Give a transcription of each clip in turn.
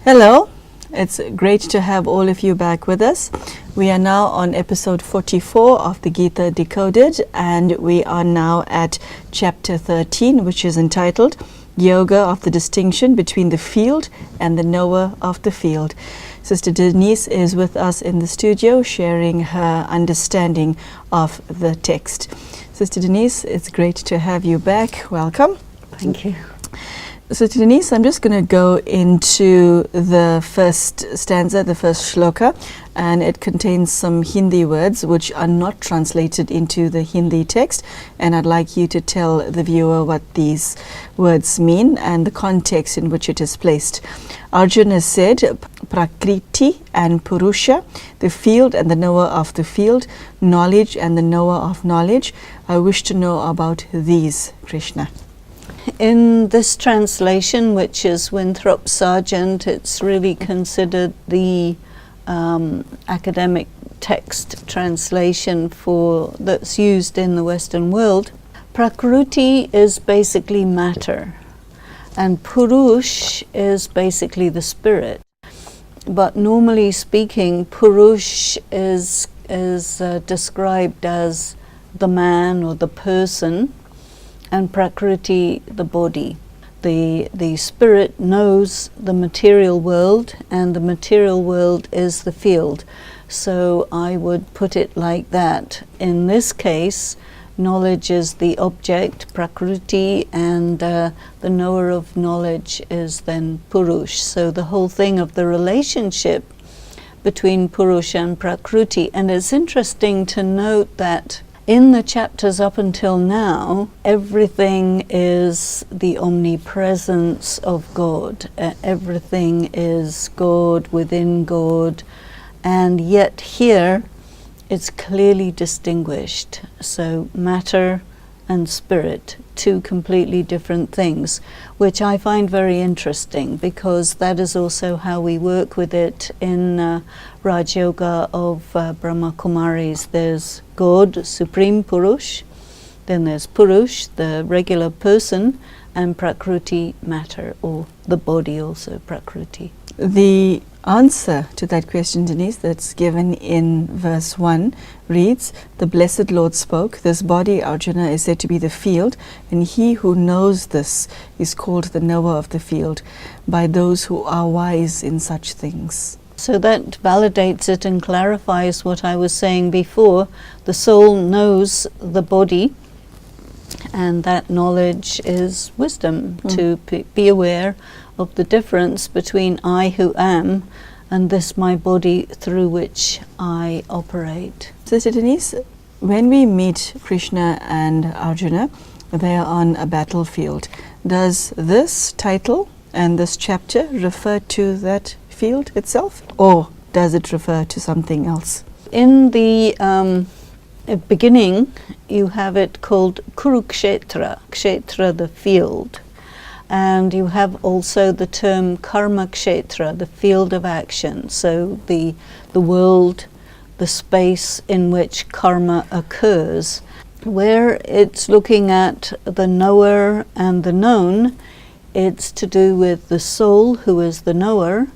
Hello, it's great to have all of you back with us. We are now on episode 44 of the Gita Decoded, and we are now at chapter 13, which is entitled Yoga of the Distinction Between the Field and the Knower of the Field. Sister Denise is with us in the studio sharing her understanding of the text. Sister Denise, it's great to have you back. Welcome. Thank you. Sister Denise, I'm just going to go into the first stanza, the first shloka, and it contains some Hindi words which are not translated into the Hindi text, and I'd like you to tell the viewer what these words mean and the context in which it is placed. Arjuna said, Prakriti and Purusha, the field and the knower of the field, knowledge and the knower of knowledge. I wish to know about these, Krishna. In this translation, which is Winthrop Sargent, it's really considered the academic text translation that's used in the Western world. Prakriti is basically matter, and Purush is basically the spirit. But normally speaking, Purush is described as the man or the person, and Prakriti, the body. The spirit knows the material world, and the material world is the field. So I would put it like that. In this case, knowledge is the object, Prakriti, and the knower of knowledge is then Purush. So the whole thing of the relationship between Purush and Prakriti. And it's interesting to note that in the chapters up until now, everything is the omnipresence of God. Everything is God within God. And yet here, it's clearly distinguished. So matter and spirit, two completely different things, which I find very interesting because that is also how we work with it in Raj Yoga of Brahma Kumaris. There's God, Supreme Purush, then there's Purush, the regular person, and Prakriti, matter, or the body also, Prakriti. The answer to that question, Denise, that's given in verse 1 reads, the blessed Lord spoke, this body, Arjuna, is said to be the field, and he who knows this is called the knower of the field by those who are wise in such things. So that validates it and clarifies what I was saying before. The soul knows the body, and that knowledge is wisdom, to be aware of the difference between I who am and this my body through which I operate. Sister Denise, when we meet Krishna and Arjuna, they are on a battlefield. Does this title and this chapter refer to that field itself, or does it refer to something else? In the beginning, you have it called Kurukshetra, Kshetra, the field. And you have also the term Karma Kshetra, the field of action. So the world, the space in which karma occurs. Where it's looking at the knower and the known, it's to do with the soul, who is the knower,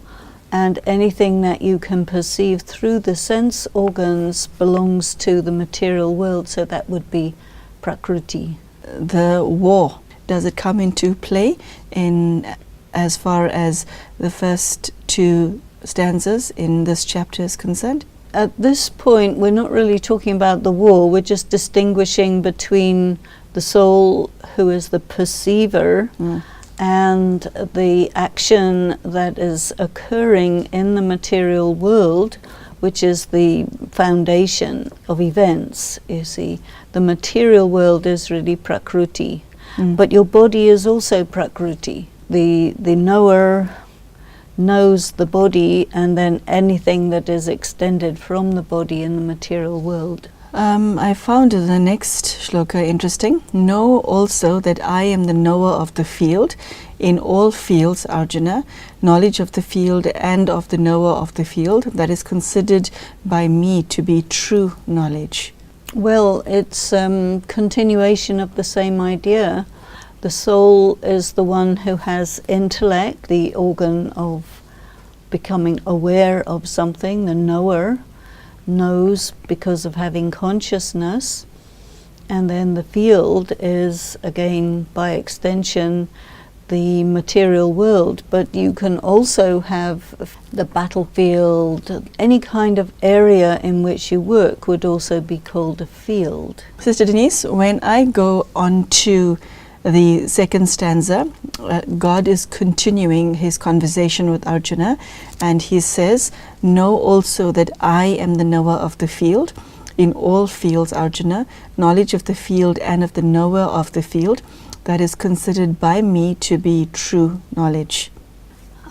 and anything that you can perceive through the sense organs belongs to the material world, so that would be Prakriti. The war, does it come into play in as far as the first two stanzas in this chapter is concerned? At this point, we're not really talking about the war, we're just distinguishing between the soul, who is the perceiver, and the action that is occurring in the material world, which is the foundation of events. You see, the material world is really Prakriti, but your body is also Prakriti. The knower knows the body, and then anything that is extended from the body in the material world. I found the next shloka interesting. Know also that I am the knower of the field. In all fields, Arjuna, knowledge of the field and of the knower of the field, that is considered by me to be true knowledge. Well, it's continuation of the same idea. The soul is the one who has intellect, the organ of becoming aware of something. The knower knows because of having consciousness. And then the field is, again, by extension, the material world. But you can also have the battlefield. Any kind of area in which you work would also be called a field. Sister Denise, when I go on to the second stanza, God is continuing his conversation with Arjuna, and he says, "Know also that I am the knower of the field. In all fields, Arjuna, knowledge of the field and of the knower of the field, that is considered by me to be true knowledge."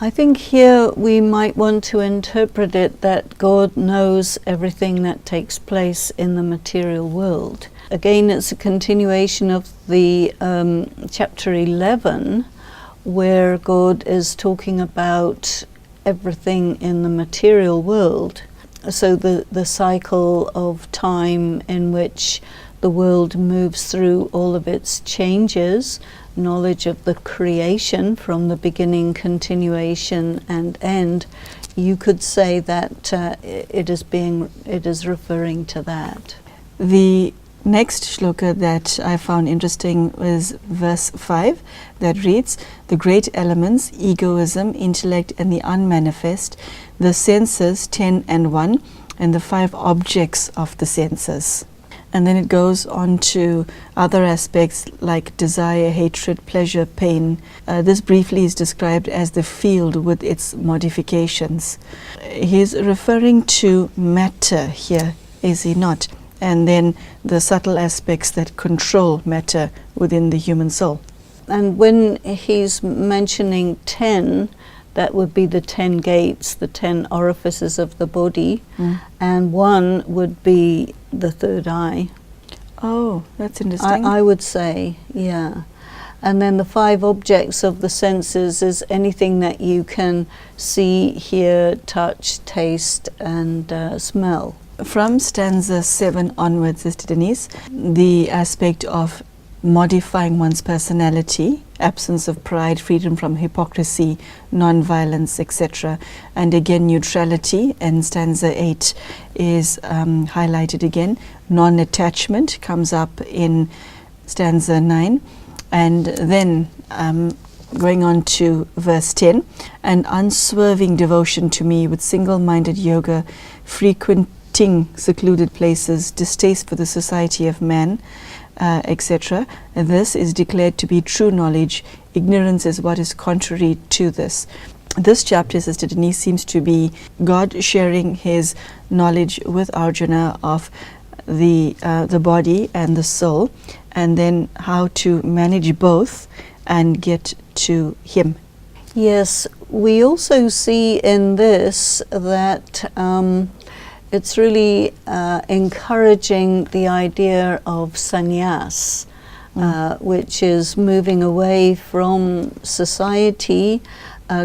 I think here we might want to interpret it that God knows everything that takes place in the material world. Again, it's a continuation of the chapter 11, where God is talking about everything in the material world. So the cycle of time in which the world moves through all of its changes, knowledge of the creation from the beginning, continuation and end, you could say that it is referring to that. The next shloka that I found interesting was verse 5, that reads, "The great elements, egoism, intellect and the unmanifest, the senses 10 and 1, and the 5 objects of the senses." And then it goes on to other aspects like desire, hatred, pleasure, pain. This briefly is described as the field with its modifications. He's referring to matter here, is he not? And then the subtle aspects that control matter within the human soul. And when he's mentioning 10, that would be the 10 gates, the 10 orifices of the body, and 1 would be the third eye. Oh, that's interesting. I would say, yeah. And then the 5 objects of the senses is anything that you can see, hear, touch, taste, and smell. From stanza 7 onwards, Sister Denise, the aspect of modifying one's personality, absence of pride, freedom from hypocrisy, non-violence, etc. And again, neutrality, and stanza 8 is highlighted again. Non-attachment comes up in stanza 9. And then going on to verse 10, "An unswerving devotion to me with single-minded yoga, frequenting secluded places, distaste for the society of man, etc. And this is declared to be true knowledge. Ignorance is what is contrary to this." This chapter, Sister Denise, seems to be God sharing his knowledge with Arjuna of the body and the soul, and then how to manage both and get to him. Yes, we also see in this that it's really encouraging the idea of sannyas, which is moving away from society,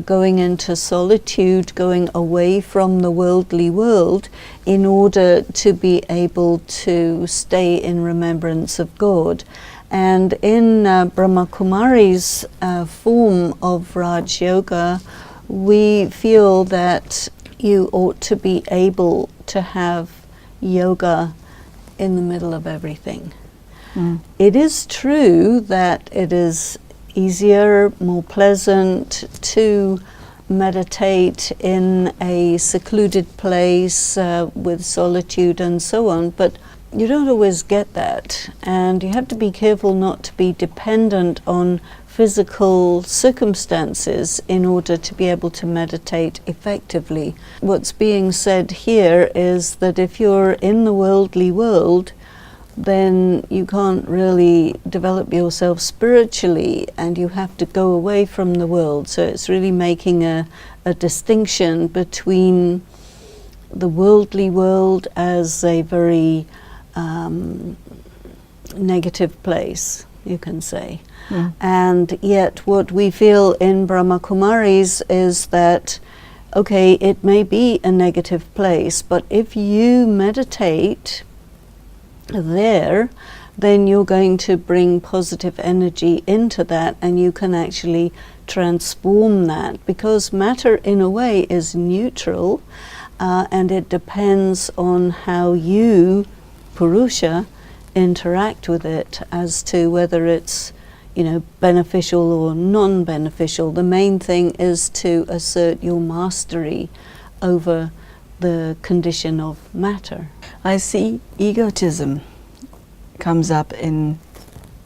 going into solitude, going away from the worldly world in order to be able to stay in remembrance of God. And in Brahma Kumari's form of Raj Yoga, we feel that you ought to be able to have yoga in the middle of everything. It is true that it is easier, more pleasant to meditate in a secluded place with solitude and so on, but you don't always get that, and you have to be careful not to be dependent on physical circumstances in order to be able to meditate effectively. What's being said here is that if you're in the worldly world, then you can't really develop yourself spiritually, and you have to go away from the world. So it's really making a distinction between the worldly world as a very negative place, you can say. And yet what we feel in Brahma Kumaris is that, okay, it may be a negative place, but if you meditate there, then you're going to bring positive energy into that, and you can actually transform that, because matter in a way is neutral, and it depends on how you, Purusha, interact with it as to whether it's, you know, beneficial or non-beneficial. The main thing is to assert your mastery over the condition of matter. I see egotism comes up in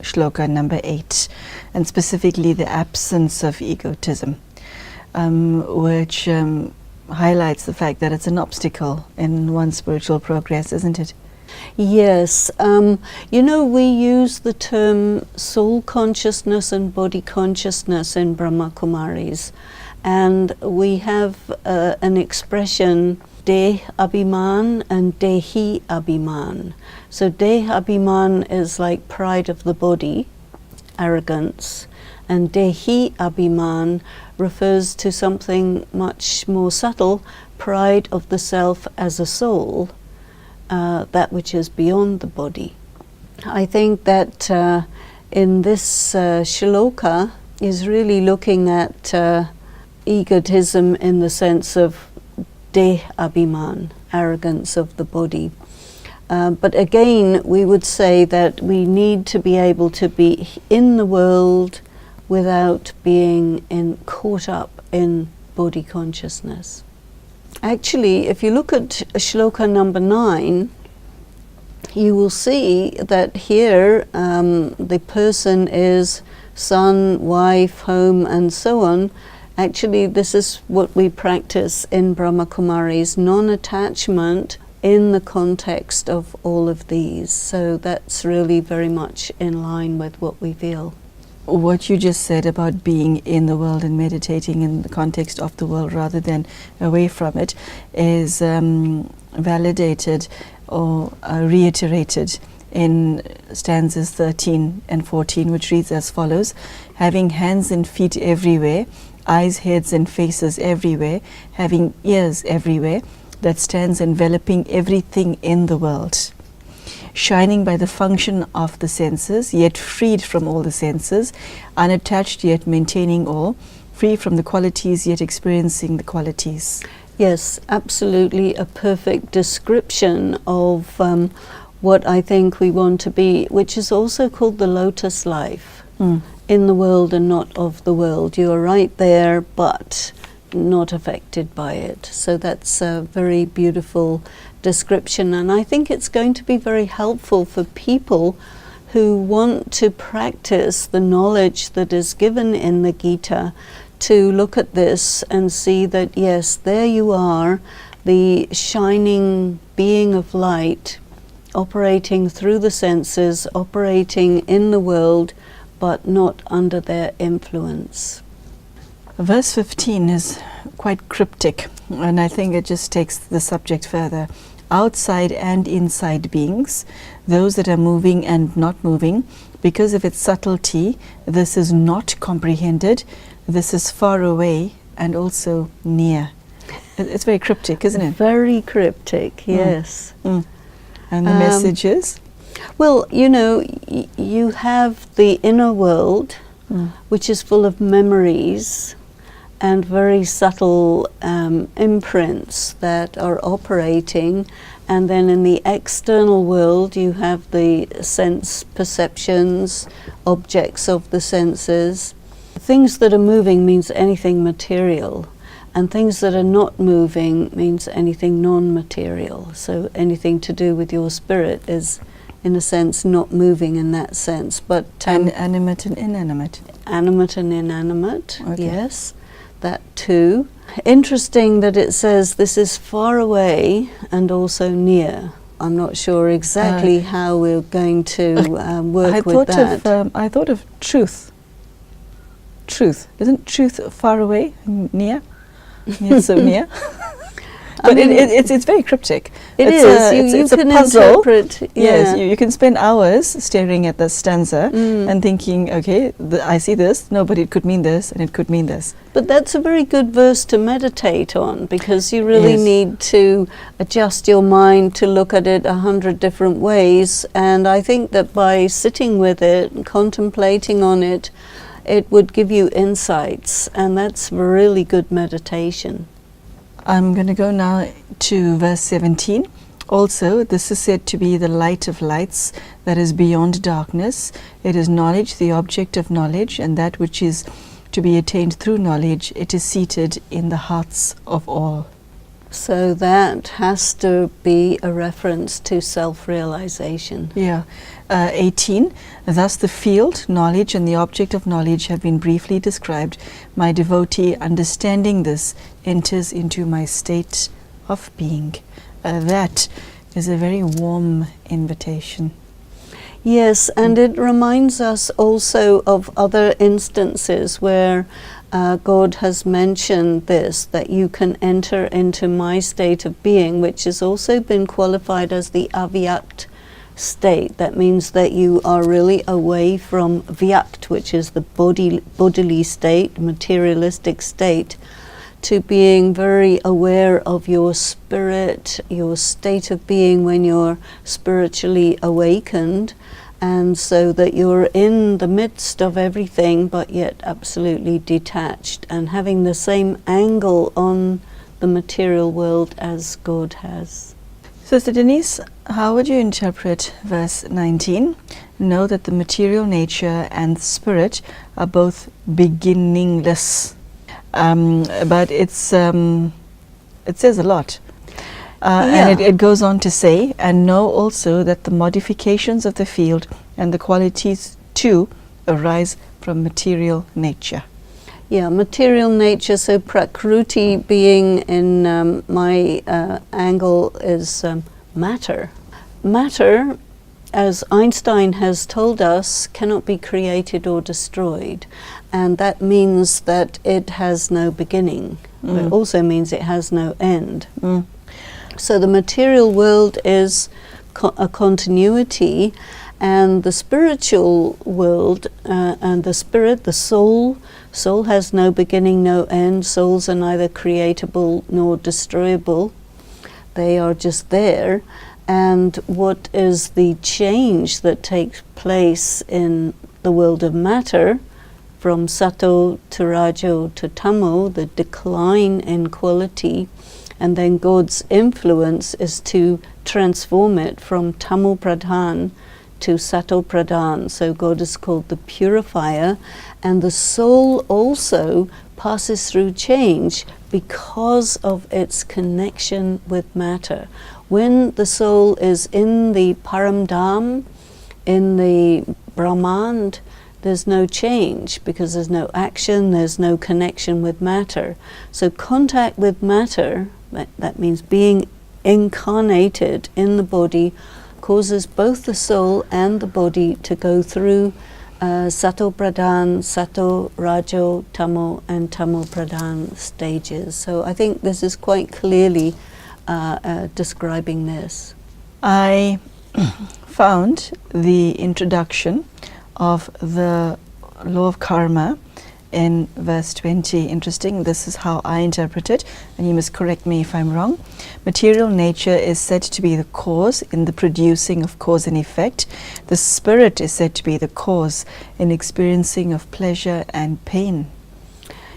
shloka number 8, and specifically the absence of egotism, which highlights the fact that it's an obstacle in one's spiritual progress, isn't it? Yes, you know, we use the term soul consciousness and body consciousness in Brahma Kumaris, and we have an expression, Deh Abhiman and Dehi Abhiman. So Deh Abhiman is like pride of the body, arrogance, and Dehi Abhiman refers to something much more subtle, pride of the self as a soul, that which is beyond the body. I think that in this shloka is really looking at egotism in the sense of Deh Abhiman, arrogance of the body. But again, we would say that we need to be able to be in the world without being caught up in body consciousness. Actually, if you look at shloka number 9, you will see that here the person is son, wife, home, and so on. Actually, this is what we practice in Brahma Kumaris, non-attachment in the context of all of these. So that's really very much in line with what we feel. What you just said about being in the world and meditating in the context of the world rather than away from it is validated or reiterated in stanzas 13 and 14, which reads as follows: having hands and feet everywhere, eyes, heads and faces everywhere, having ears everywhere, that stands enveloping everything in the world, shining by the function of the senses, yet freed from all the senses, unattached yet maintaining all, free from the qualities yet experiencing the qualities. Yes, absolutely a perfect description of what I think we want to be, which is also called the lotus life. In the world and not of the world. You are right there, but not affected by it. So that's a very beautiful description, and I think it's going to be very helpful for people who want to practice the knowledge that is given in the Gita, to look at this and see that yes, there you are, the shining being of light, operating through the senses, operating in the world, but not under their influence. Verse 15 is quite cryptic, and I think it just takes the subject further. Outside and inside beings, those that are moving and not moving, because of its subtlety, this is not comprehended, this is far away and also near. It's very cryptic, isn't it? Very cryptic, yes. And the message is? Well, you know, you have the inner world, which is full of memories and very subtle imprints that are operating, and then in the external world you have the sense perceptions, objects of the senses. Things that are moving means anything material, and things that are not moving means anything non-material. So anything to do with your spirit is, in a sense, not moving in that sense. But animate and inanimate. Animate and inanimate, Okay. yes, that too. Interesting that it says this is far away and also near. I'm not sure exactly how we're going to work with that. I thought of truth. Truth. Isn't truth far away, near? It's so near. But it's very cryptic. It's a can puzzle. Interpret, Yes, you can spend hours staring at the stanza and thinking, okay, I see this, no, but it could mean this, and it could mean this. But that's a very good verse to meditate on, because you really need to adjust your mind to look at it 100 different ways. And I think that by sitting with it and contemplating on it, it would give you insights, and that's really good meditation. I'm going to go now to verse 17. Also, this is said to be the light of lights that is beyond darkness. It is knowledge, the object of knowledge, and that which is to be attained through knowledge. It is seated in the hearts of all. So that has to be a reference to self-realization. Yeah. 18. Thus the field, knowledge, and the object of knowledge have been briefly described. My devotee, understanding this, enters into my state of being. That is a very warm invitation. Yes, and it reminds us also of other instances where God has mentioned this, that you can enter into my state of being, which has also been qualified as the avyakt state. That means that you are really away from vyakt, which is the bodily state, materialistic state, to being very aware of your spirit, your state of being when you're spiritually awakened, and so that you're in the midst of everything but yet absolutely detached and having the same angle on the material world as God has. Sister Denise, how would you interpret verse 19? Know that the material nature and spirit are both beginningless. But it says a lot. And it goes on to say, and know also that the modifications of the field and the qualities too arise from material nature. Yeah, material nature, so Prakruti being in my angle is matter. Matter, as Einstein has told us, cannot be created or destroyed. And that means that it has no beginning. It also means it has no end. So the material world is a continuity, and the spiritual world and the spirit, the soul has no beginning, no end. Souls are neither creatable nor destroyable. They are just there. And what is the change that takes place in the world of matter, from sato to rajo to tamo, the decline in quality, and then God's influence is to transform it from tamo pradhan to sato pradhan. So God is called the purifier, and the soul also passes through change because of its connection with matter. When the soul is in the paramdham, in the Brahmand, there's no change because there's no action, there's no connection with matter. So contact with matter, that means being incarnated in the body, causes both the soul and the body to go through sato pradhan, sato, rajo, tamo, and tamo pradhan stages. So I think this is quite clearly describing this. I found the introduction of the law of karma in verse 20 interesting. This is how I interpret it, and you must correct me if I'm wrong. Material nature is said to be the cause in the producing of cause and effect. The spirit is said to be the cause in experiencing of pleasure and pain.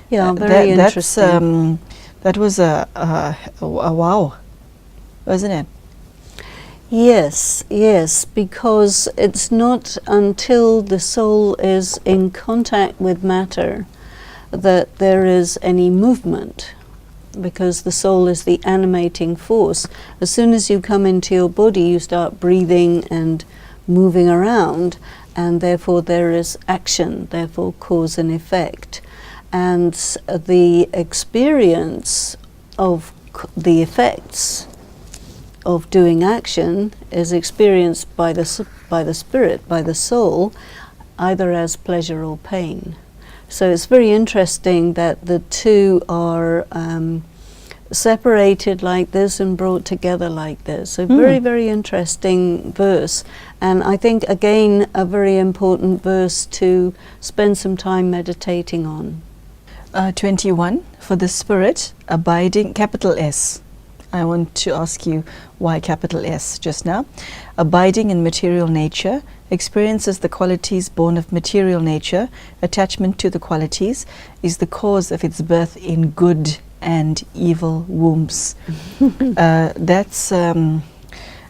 Yeah, very interesting. That was a wow, wasn't it? Yes, because it's not until the soul is in contact with matter that there is any movement, because the soul is the animating force. As soon as you come into your body, you start breathing and moving around, and therefore there is action, therefore cause and effect. And the experience of the effects of doing action is experienced by the spirit, by the soul, either as pleasure or pain. So it's very interesting that the two are separated like this and brought together like this. So very, very interesting verse. And I think, again, a very important verse to spend some time meditating on. 21, for the spirit abiding, capital S, I want to ask you why capital S just now. Abiding in material nature, experiences the qualities born of material nature, attachment to the qualities is the cause of its birth in good and evil wombs. That's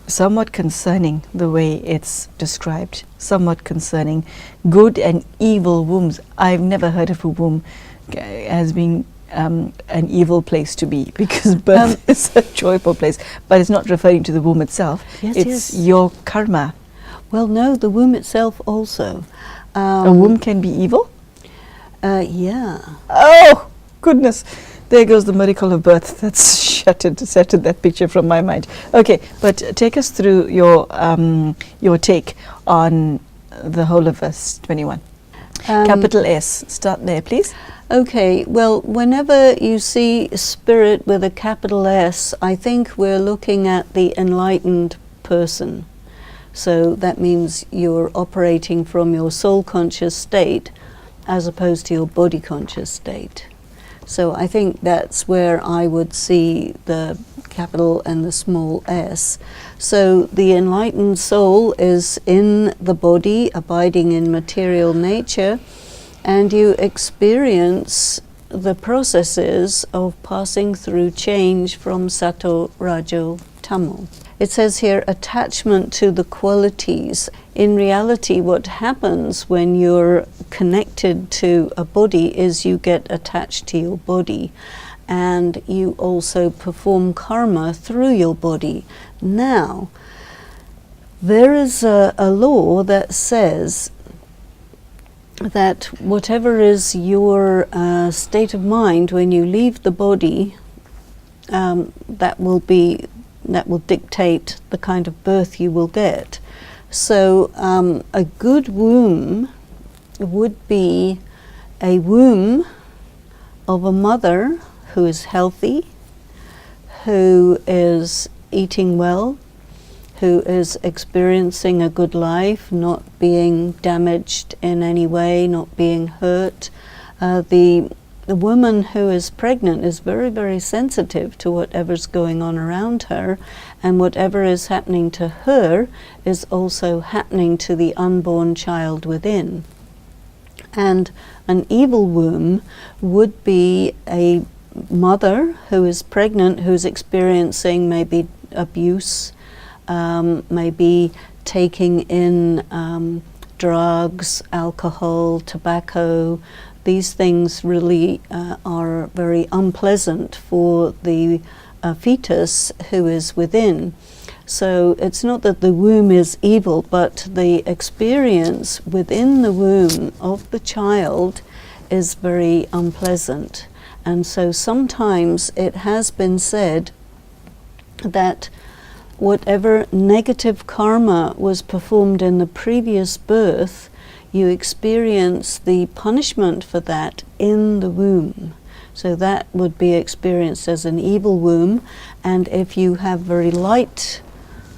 somewhat concerning, the way it's described. Somewhat concerning. Good and evil wombs. I've never heard of a womb as being an evil place to be, because birth is a joyful place. But it's not referring to the womb itself. Yes, it's yes. your karma. Well, no, the womb itself also. A womb can be evil? Yeah. Oh, goodness. There goes the miracle of birth. That's shattered that picture from my mind. Okay, but take us through your take on the whole of verse 21. Capital S. Start there, please. Okay, well, whenever you see spirit with a capital S, I think we're looking at the enlightened person. So that means you're operating from your soul conscious state as opposed to your body conscious state. So I think that's where I would see the capital and the small s. So the enlightened soul is in the body, abiding in material nature, and you experience the processes of passing through change from sato, rajo, tamo. It says here, attachment to the qualities. In reality, what happens when you're connected to a body is you get attached to your body, and you also perform karma through your body. Now, there is a law that says that whatever is your state of mind when you leave the body, that will dictate the kind of birth you will get. So a good womb would be a womb of a mother who is healthy, who is eating well, who is experiencing a good life, not being damaged in any way, not being hurt. The woman who is pregnant is very, very sensitive to whatever's going on around her, and whatever is happening to her is also happening to the unborn child within. And an evil womb would be a mother who is pregnant, who's experiencing maybe abuse, maybe taking in drugs, alcohol, tobacco. These things really are very unpleasant for the fetus who is within. So it's not that the womb is evil, but the experience within the womb of the child is very unpleasant. And so sometimes it has been said that whatever negative karma was performed in the previous birth, you experience the punishment for that in the womb. So that would be experienced as an evil womb. And if you have very light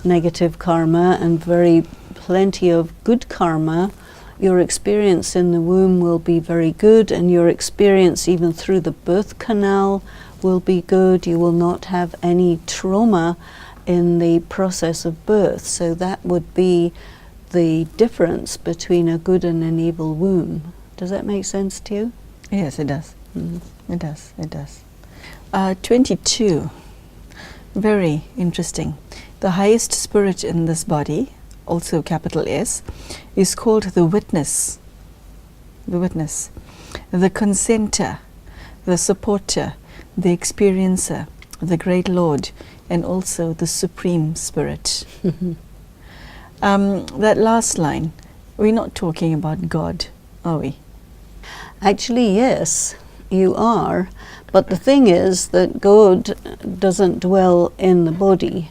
negative karma and very plenty of good karma, your experience in the womb will be very good, and your experience even through the birth canal will be good. You will not have any trauma in the process of birth. So that would be the difference between a good and an evil womb. Does that make sense to you? Yes, it does. It does. 22. Very interesting. The highest spirit in this body, also capital S, is called the witness. The witness. The consenter, the supporter, the experiencer, the great Lord, and also the supreme spirit. That last line, we're not talking about God, are we? Actually, yes, you are. But the thing is that God doesn't dwell in the body.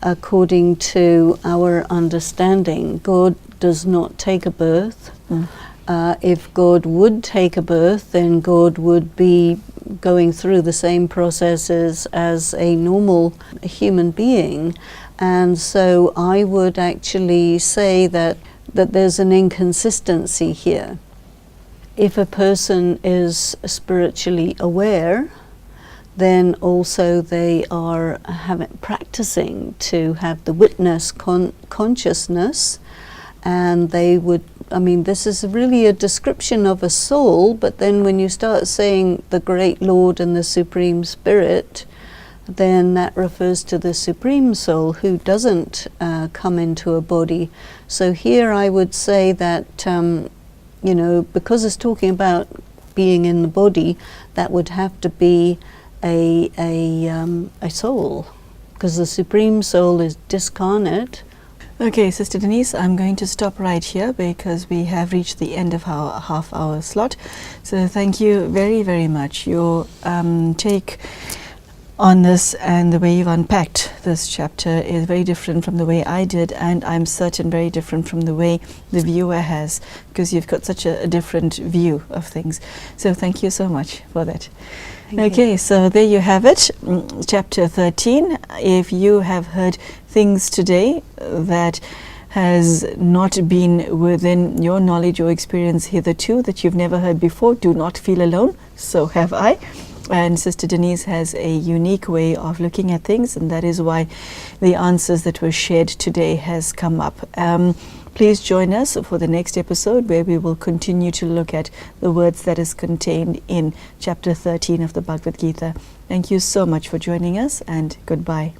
According to our understanding, God does not take a birth. If God would take a birth, then God would be going through the same processes as a normal human being. And so I would actually say that there's an inconsistency here. If a person is spiritually aware, then also they are practicing to have the witness consciousness, and they would, I mean, this is really a description of a soul, but then when you start saying the Great Lord and the Supreme Spirit, then that refers to the Supreme Soul who doesn't come into a body. So here I would say that, you know, because it's talking about being in the body, that would have to be a soul, because the Supreme Soul is discarnate. Okay, Sister Denise, I'm going to stop right here because we have reached the end of our half-hour slot. So thank you very, very much. Your take on this and the way you've unpacked this chapter is very different from the way I did, and I'm certain very different from the way the viewer has, because you've got such a different view of things. So thank you so much for that. Okay, so there you have it, chapter 13. If you have heard things today that has not been within your knowledge or experience hitherto, that you've never heard before, do not feel alone. So have I. And Sister Denise has a unique way of looking at things, and that is why the answers that were shared today has come up. Please join us for the next episode, where we will continue to look at the words that is contained in chapter 13 of the Bhagavad Gita. Thank you so much for joining us, and goodbye.